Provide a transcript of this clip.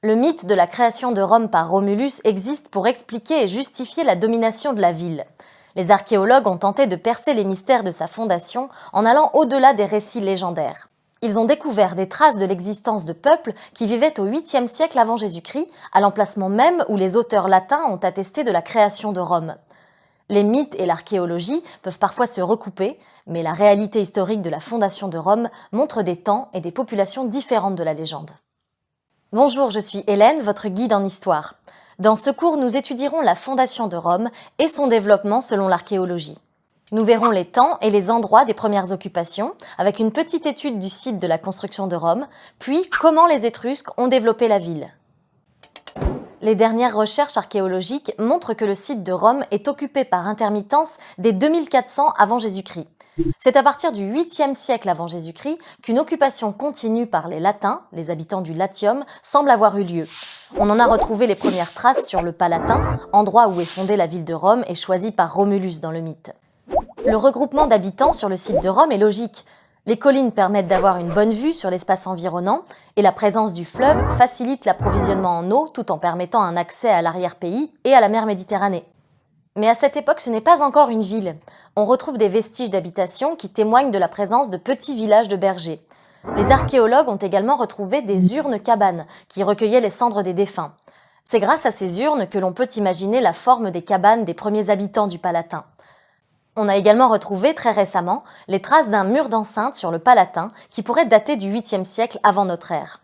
Le mythe de la création de Rome par Romulus existe pour expliquer et justifier la domination de la ville. Les archéologues ont tenté de percer les mystères de sa fondation en allant au-delà des récits légendaires. Ils ont découvert des traces de l'existence de peuples qui vivaient au 8e siècle avant Jésus-Christ, à l'emplacement même où les auteurs latins ont attesté de la création de Rome. Les mythes et l'archéologie peuvent parfois se recouper, mais la réalité historique de la fondation de Rome montre des temps et des populations différentes de la légende. Bonjour, je suis Hélène, votre guide en histoire. Dans ce cours, nous étudierons la fondation de Rome et son développement selon l'archéologie. Nous verrons les temps et les endroits des premières occupations, avec une petite étude du site de la construction de Rome, puis comment les Étrusques ont développé la ville. Les dernières recherches archéologiques montrent que le site de Rome est occupé par intermittence dès 2400 avant Jésus-Christ. C'est à partir du 8e siècle avant Jésus-Christ qu'une occupation continue par les Latins, les habitants du Latium, semble avoir eu lieu. On en a retrouvé les premières traces sur le Palatin, endroit où est fondée la ville de Rome et choisi par Romulus dans le mythe. Le regroupement d'habitants sur le site de Rome est logique. Les collines permettent d'avoir une bonne vue sur l'espace environnant et la présence du fleuve facilite l'approvisionnement en eau tout en permettant un accès à l'arrière-pays et à la mer Méditerranée. Mais à cette époque, ce n'est pas encore une ville. On retrouve des vestiges d'habitation qui témoignent de la présence de petits villages de bergers. Les archéologues ont également retrouvé des urnes-cabanes qui recueillaient les cendres des défunts. C'est grâce à ces urnes que l'on peut imaginer la forme des cabanes des premiers habitants du Palatin. On a également retrouvé très récemment les traces d'un mur d'enceinte sur le Palatin qui pourrait dater du 8e siècle avant notre ère.